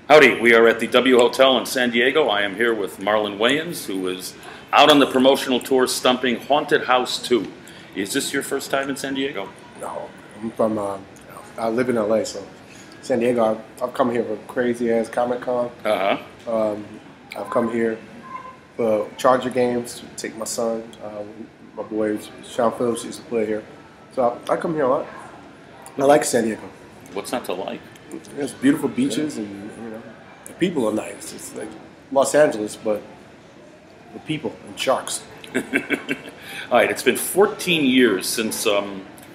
Howdy, we are at the W Hotel in San Diego. I am here with Marlon Wayans, who is out on the promotional tour stumping Haunted House 2. Is this your first time in San Diego? No, I'm from, I live in LA, so San Diego, I've come here for crazy ass Comic Con. I've come here for Charger games to take my son. My boy, Sean Phillips, used to play here. So I come here a lot. I like San Diego. What's not to like? There's beautiful beaches and, you know, the people are nice. It's like Los Angeles, but the people and sharks. All right, it's been 14 years since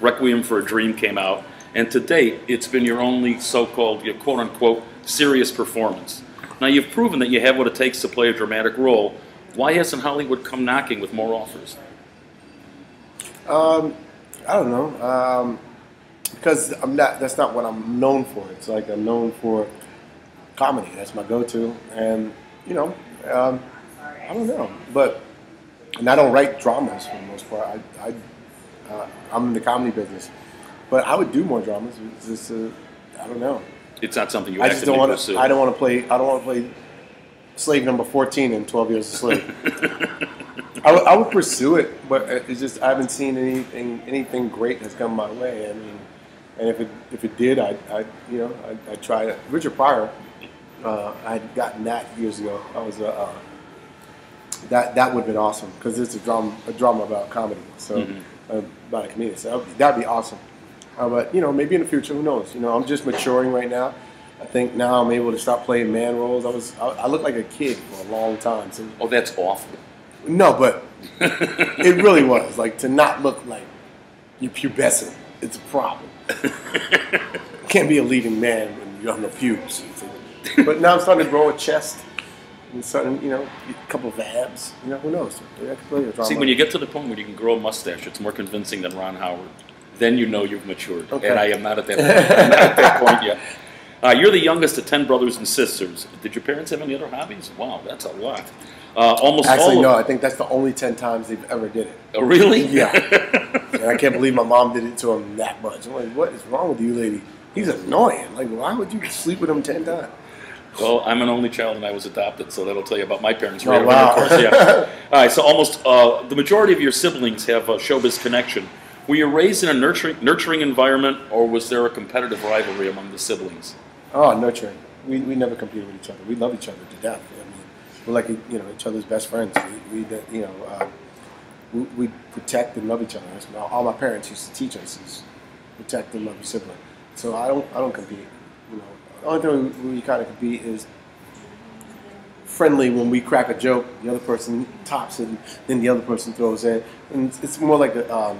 Requiem for a Dream came out, and to date, it's been your only so-called, quote-unquote, serious performance. Now, you've proven that you have what it takes to play a dramatic role. Why hasn't Hollywood come knocking with more offers? I don't know. Because that's not what I'm known for. It's like I'm known for comedy. That's my go-to. And, you know, I don't know. And I don't write dramas for the most part. I'm in the comedy business. But I would do more dramas. It's just, I don't know. It's not something you actively actively pursue. I don't want to play slave number 14 in 12 Years a Slave. I would pursue it, but it's just I haven't seen anything great that's come my way. I mean, and if it did, I'd try it. Richard Pryor, I'd gotten that years ago. I was that would have been awesome because it's a drama about comedy, so about a comedian. So that'd be awesome. But you know, maybe in the future, who knows? You know, I'm just maturing right now. I think now I'm able to stop playing man roles. I looked like a kid for a long time. So, oh, that's awful. No, but it really was. Like, to not look like you're pubescent, it's a problem. You can't be a leading man when you don't have no pubes. But now I'm starting to grow a chest and starting, you know, a couple of abs. You know, who knows? I could play a drama. See, when you get to the point where you can grow a mustache, it's more convincing than Ron Howard. Then you know you've matured. Okay. And I am not at that point. I'm not at that point yet. You're the youngest of 10 brothers and sisters. Did your parents have any other hobbies? Wow, that's a lot. Actually, no. I think that's the only 10 times they've ever did it. Oh, really? Yeah. And I can't believe my mom did it to him that much. I'm like, what is wrong with you, lady? He's annoying. Like, why would you sleep with him 10 times? Well, I'm an only child and I was adopted, so that'll tell you about my parents. Oh, wow. Of course, yeah. All right, so almost the majority of your siblings have a showbiz connection. Were you raised in a nurturing environment, or was there a competitive rivalry among the siblings? Oh, nurturing. We never competed with each other. We love each other to death. I mean, we're like, you know, each other's best friends. We protect and love each other. That's what all my parents used to teach us is protect and love your sibling. So I don't compete. You know, the only thing we kind of compete is friendly. When we crack a joke, the other person tops it, and then the other person throws in, and it's more like a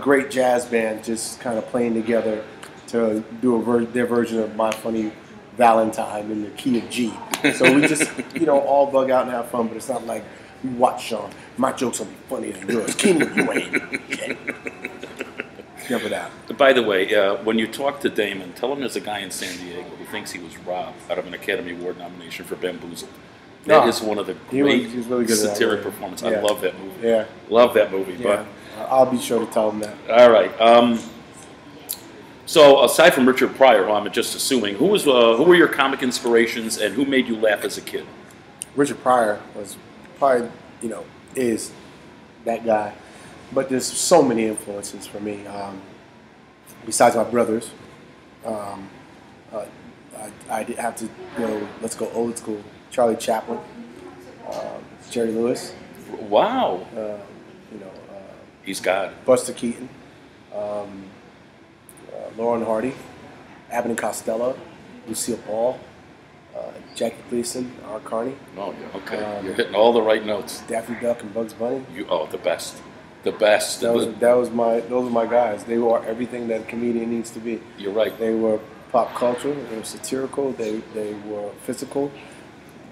great jazz band just kind of playing together to do their version of My Funny Valentine in the key of G. So we just, you know, all bug out and have fun, but it's not like we watch Sean. My joke's gonna be funnier than yours. Keenan, you ain't. Yeah. Never that. By the way, when you talk to Damon, tell him there's a guy in San Diego who thinks he was robbed out of an Academy Award nomination for Bamboozled. That is one of the great he was really good satiric performances. Yeah. I love that movie. Yeah. Love that movie. Yeah. But I'll be sure to tell him that. all right. So aside from Richard Pryor, who I'm just assuming, who were your comic inspirations and who made you laugh as a kid? Richard Pryor was probably, you know, is that guy. But there's so many influences for me. Besides my brothers, I'd have to go, let's go old school. Charlie Chaplin, Jerry Lewis. Wow. You know, He's God. Buster Keaton, Lauren Hardy, Abbott and Costello, Lucille Ball, Jackie Gleason, R. Carney. Oh, yeah. Okay. You're hitting all the right notes. Daffy Duck and Bugs Bunny. The best. The best. Those were my guys. They were everything that a comedian needs to be. You're right. They were pop culture. They were satirical. They were physical.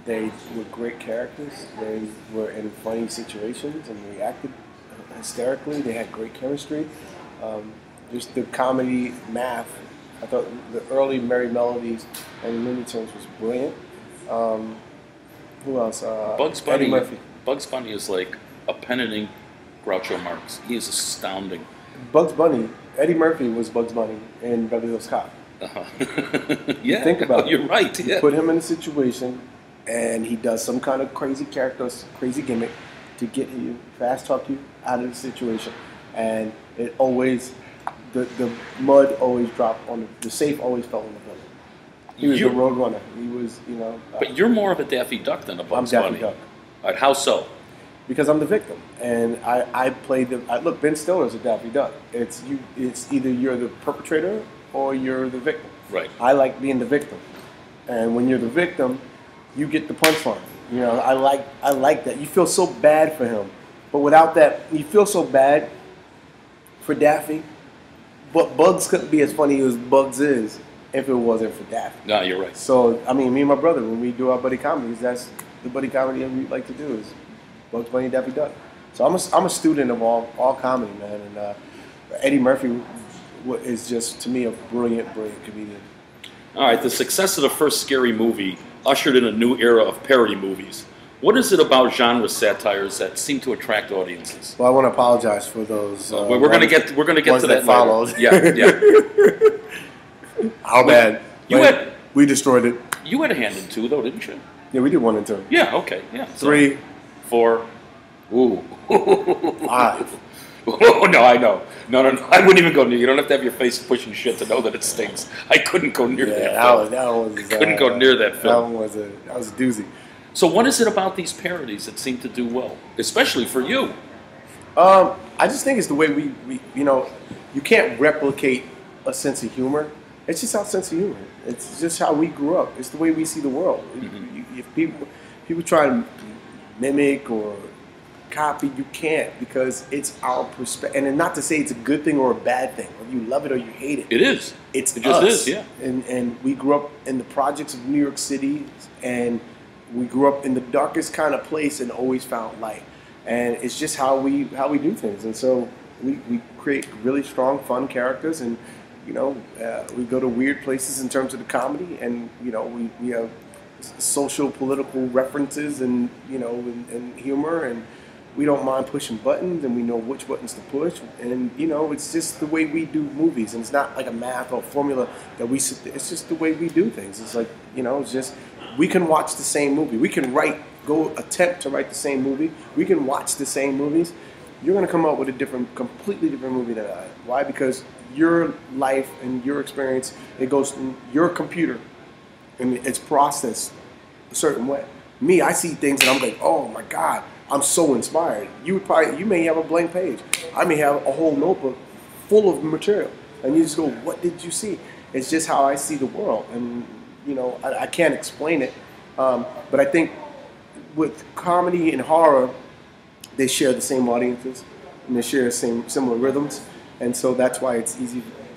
They were great characters. They were in funny situations and reacted hysterically. They had great chemistry. Just the comedy math. I thought the early Merry Melodies and Looney Tunes was brilliant. Who else? Bugs Bunny. Eddie Murphy. Bugs Bunny is like a pen and ink Groucho Marx. He is astounding. Bugs Bunny. Eddie Murphy was Bugs Bunny in Beverly Hills Cop. Yeah, Think about it. You're right. You Yeah. put him in a situation, and he does some kind of crazy character, crazy gimmick to get you, fast talk you out of the situation, and it always, the mud always dropped on the safe always fell on the villain. He was the road runner. He was, But you're more of a Daffy Duck than a Bugs I'm Bunny. Daffy Duck. All right, how so? Because I'm the victim, and I play look, Ben Stiller's a Daffy Duck. It's either you're the perpetrator or you're the victim. Right. I like being the victim, and when you're the victim, you get the punchline. I like that. You feel so bad for him, but without that, you feel so bad for Daffy. But Bugs couldn't be as funny as Bugs is if it wasn't for Daffy. No, you're right. So I mean, me and my brother, when we do our buddy comedies, that's the buddy comedy that we like to do is Bugs Bunny, Daffy Duck. So I'm a student of all comedy, man. And Eddie Murphy is just, to me, a brilliant comedian. All right, the success of the first Scary Movie ushered in a new era of parody movies. What is it about genre satires that seem to attract audiences? Well, I want to apologize for those. We're going to get to that followed. Later. Yeah. How bad? We destroyed it. You had a hand in 2, though, didn't you? Yeah, we did 1 and 2. Yeah. Okay. Yeah. 3, 4. Ooh. 5. Oh, no, I know. No. I wouldn't even go near. You don't have to have your face pushing shit to know that it stinks. I couldn't go near that film. That was couldn't go near that film. That was a doozy. So what is it about these parodies that seem to do well, especially for you? I just think it's the way we you can't replicate a sense of humor. It's just our sense of humor. It's just how we grew up. It's the way we see the world. Mm-hmm. If people try to mimic or copy, you can't, because it's our perspective. And not to say it's a good thing or a bad thing, whether you love it or you hate it. It is. It just us. is, yeah. And we grew up in the projects of New York City, and we grew up in the darkest kind of place and always found light. And it's just how we do things. And so we create really strong, fun characters, and we go to weird places in terms of the comedy, and we have social, political references, and and humor, and we don't mind pushing buttons, and we know which buttons to push, and it's just the way we do movies, and it's not like a math or formula that we sit there. It's just the way we do things. It's like it's just, we can watch the same movie, we can attempt to write the same movie, we can watch the same movies. You're going to come up with a completely different movie than I. Why? Because your life and your experience, it goes through your computer, and it's processed a certain way. Me, I see things and I'm like, oh my God, I'm so inspired. You may have a blank page. I may have a whole notebook full of material, and you just go, what did you see? It's just how I see the world, and I can't explain it. But I think with comedy and horror, they share the same audiences, and they share similar rhythms, and so that's why it's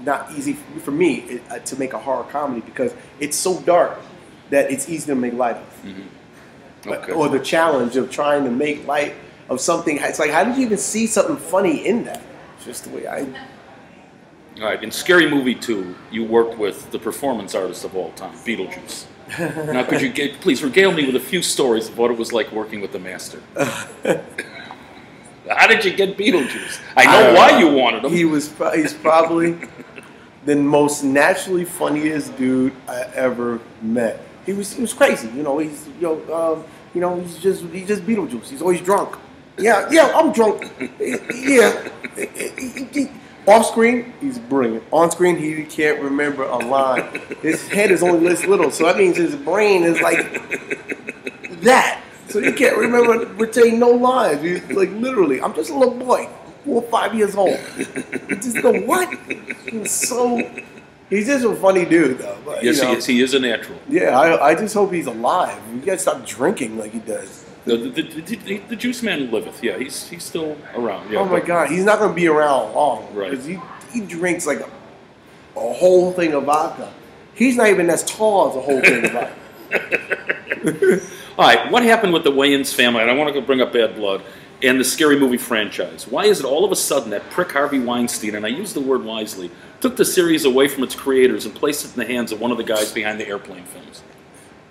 not easy for me to make a horror comedy, because it's so dark that it's easy to make light of. Mm-hmm. Okay. Or the challenge of trying to make light of something. It's like, how did you even see something funny in that? It's just the way I. All right, in Scary Movie 2, you worked with the performance artist of all time, Beetlejuice. Now, could you please regale me with a few stories of what it was like working with the master? How did you get Beetlejuice? I know why you wanted him. He's probably the most naturally funniest dude I ever met. He was crazy, He's just Beetlejuice. He's always drunk. Yeah, I'm drunk. Yeah. Off screen, he's brilliant. On screen, he can't remember a line. His head is only this little, so that means his brain is like that. So he can't retain no lines. He's like, literally, I'm just a little boy, 4 or 5 years old. You just go, what? He's just a funny dude, though. But, yes, he is a natural. Yeah, I just hope he's alive. You gotta stop drinking like he does. The Juice Man liveth. Yeah, he's still around. Yeah, oh my God, he's not gonna be around long. Right. Because he drinks like a whole thing of vodka. He's not even as tall as a whole thing of vodka. All right, what happened with the Wayans family? And I want to go bring up Bad Blood and the Scary Movie franchise. Why is it all of a sudden that prick Harvey Weinstein, and I use the word wisely, took the series away from its creators and placed it in the hands of one of the guys behind the Airplane films?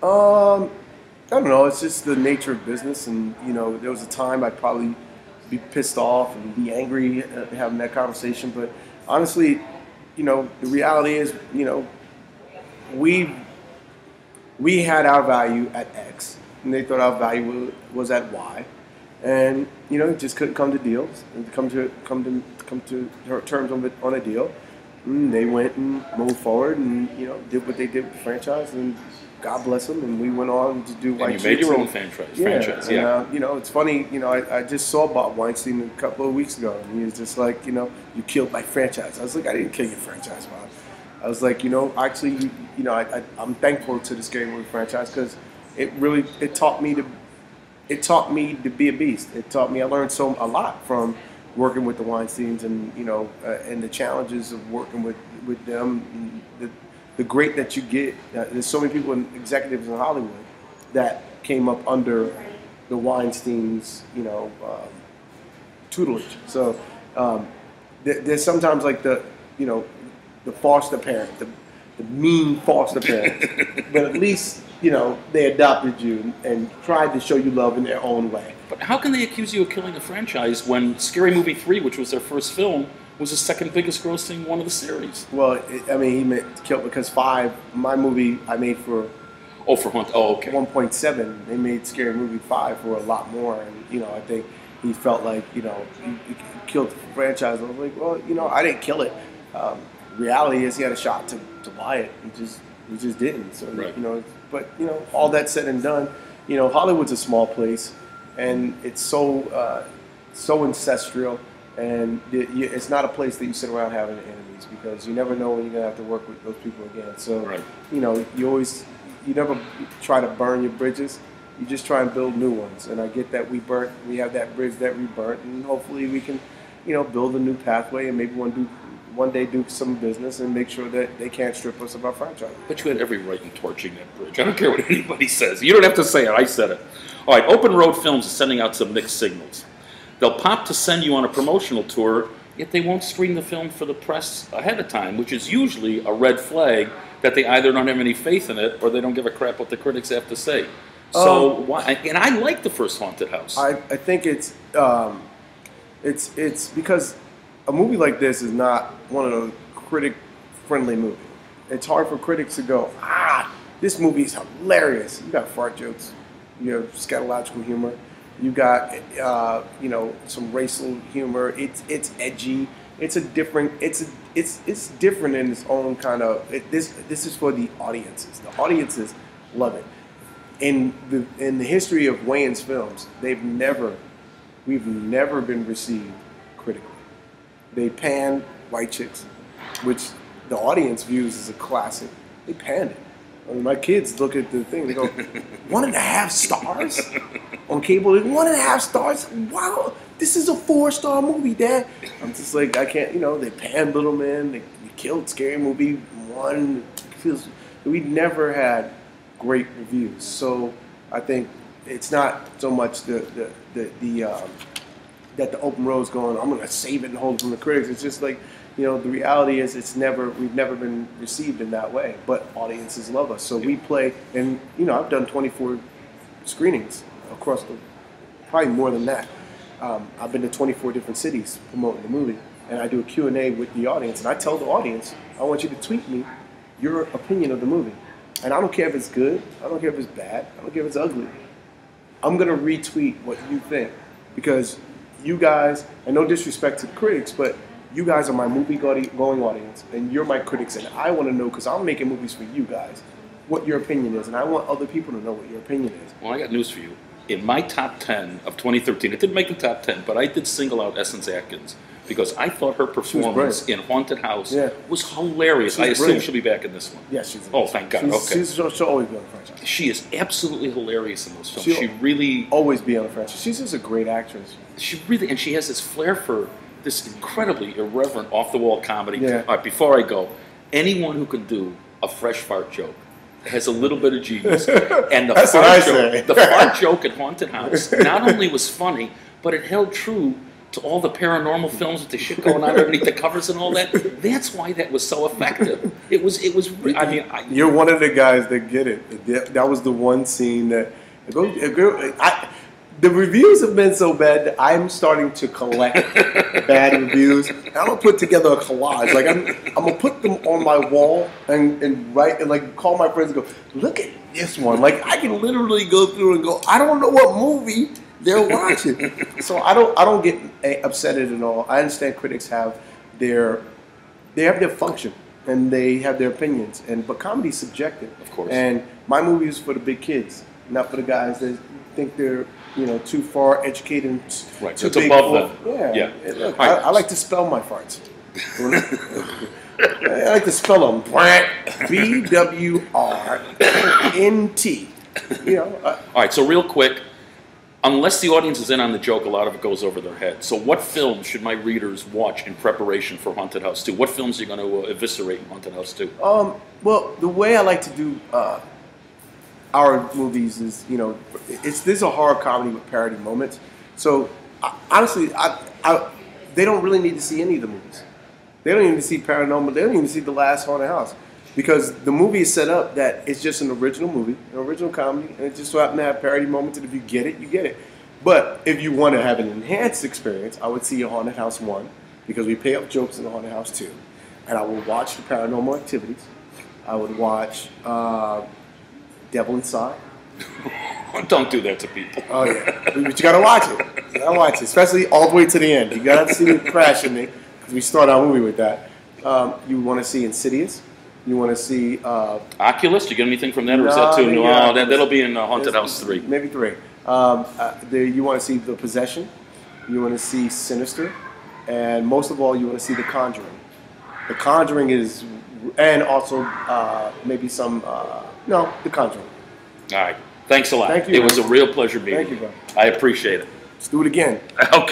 I don't know. It's just the nature of business, and there was a time I'd probably be pissed off and be angry having that conversation. But honestly, the reality is, we had our value at X, and they thought our value was at Y, and just couldn't come to deals and come to terms on a deal. And they went and moved forward and did what they did with the franchise, and God bless them. And we went on to do White Chicks. You made your own franchise. Yeah. And, it's funny. I just saw Bob Weinstein a couple of weeks ago, and he was just like, you killed my franchise. I was like, I didn't kill your franchise, Bob. I was like, actually, I'm thankful to the Scary Movie franchise because it taught me to be a beast. It taught me. I learned a lot from working with the Weinsteins and and the challenges of working with them. The great that you get. There's so many people and executives in Hollywood that came up under the Weinsteins, tutelage. So there's sometimes like the foster parent, the mean foster parent, but at least they adopted you and tried to show you love in their own way. But how can they accuse you of killing a franchise when Scary Movie 3, which was their first film, was the second biggest grossing one of the series? Well, he meant killed because 5, my movie I made for... Oh, for Hunt. Oh, okay. 1.7. They made Scary Movie 5 for a lot more. And, I think he felt like, he killed the franchise. I was like, well, I didn't kill it. Reality is he had a shot to buy it. He just didn't. So, right. But, all that said and done, Hollywood's a small place. And it's so ancestral. And it's not a place that you sit around having enemies because you never know when you're going to have to work with those people again. So, right. You never try to burn your bridges. You just try and build new ones. And I get that we have that bridge that we burnt, and hopefully we can, build a new pathway and maybe one day do some business and make sure that they can't strip us of our franchise. But you had every right in torching that bridge. I don't care what anybody says. You don't have to say it. I said it. All right, Open Road Films is sending out some mixed signals. They'll pop to send you on a promotional tour, yet they won't screen the film for the press ahead of time, which is usually a red flag that they either don't have any faith in it or they don't give a crap what the critics have to say. So why? And I like the first Haunted House. I think it's because a movie like this is not one of those critic-friendly movies. It's hard for critics to go, this movie is hilarious. You got fart jokes, you have scatological humor. You got, some racial humor. It's edgy. It's different in its own kind of. This is for the audiences. The audiences love it. In the history of Wayans films, we've never been received critically. They panned White Chicks, which the audience views as a classic. They panned it. I mean, my kids look at the thing, they go, 1.5 stars on cable? 1.5 stars? Wow, this is a 4-star movie, Dad. I'm just like, I can't, they panned Little Man, they killed Scary Movie 1. We never had great reviews. So I think it's not so much that the Open Road's going, I'm going to save it and hold it from the critics. It's just like, the reality is we've never been received in that way, but audiences love us. So we play, and I've done 24 screenings across probably more than that. I've been to 24 different cities promoting the movie, and I do a Q&A with the audience, and I tell the audience, I want you to tweet me your opinion of the movie. And I don't care if it's good, I don't care if it's bad, I don't care if it's ugly. I'm going to retweet what you think, because you guys, and no disrespect to the critics, but you guys are my movie-going audience, and you're my critics, and I want to know, because I'm making movies for you guys, what your opinion is, and I want other people to know what your opinion is. Well, I got news for you. In my top 10 of 2013, it didn't make the top 10, but I did single out Essence Atkins, because I thought her performance in Haunted House was hilarious. I assume she'll be back in this one. Yes, she's in Oh, thank God. Okay. She'll always be on the franchise. She is absolutely hilarious in those films. She really... always be on the franchise. She's just a great actress. And she has this flair for this incredibly irreverent, off-the-wall comedy. Yeah. All right, before I go, anyone who can do a fresh fart joke has a little bit of genius. And the fart joke at Haunted House not only was funny, but it held true to all the paranormal films with the shit going on underneath the covers and all that. That's why that was so effective. It was. I mean, you're one of the guys that get it. That was the one scene that The reviews have been so bad that I'm starting to collect bad reviews. And I'm gonna put together a collage. Like I'm gonna put them on my wall and write and like call my friends and go, look at this one. Like I can literally go through and go, I don't know what movie they're watching. So I don't get upset at it all. I understand critics have their function and they have their opinions. But comedy's subjective, of course. And my movie is for the big kids, not for the guys that think they're too far educated and right. too So it's big above for, them. Yeah. Look, I like to spell my farts. I like to spell them. BWRNT. All right. So real quick, unless the audience is in on the joke, a lot of it goes over their head. So what films should my readers watch in preparation for Haunted House 2? What films are you going to eviscerate in Haunted House 2? Well, the way I like to do our movies is, this is a horror comedy with parody moments. So honestly, they don't really need to see any of the movies. They don't even see Paranormal. They don't even see The Last Haunted House. Because the movie is set up that it's just an original movie, an original comedy, and it just so happens to have parody moments, and if you get it, you get it. But if you want to have an enhanced experience, I would see a Haunted House 1, because we pay up jokes in the Haunted House 2. And I would watch the Paranormal Activities. I would watch Devil Inside. Don't do that to people. Oh, yeah. But you got to watch it. You got to watch it, especially all the way to the end. You got to see the crash in it, because we start our movie with that. You want to see Insidious. You want to see Oculus? You get anything from that, or is that too new? Oh, that'll be in Haunted House 3. Maybe 3. You want to see The Possession. You want to see Sinister, and most of all, you want to see The Conjuring. The Conjuring is, and also maybe some. No, The Conjuring. All right. Thanks a lot. Thank you. It was a real pleasure meeting you. Thank you, bro. I appreciate it. Let's do it again. Okay.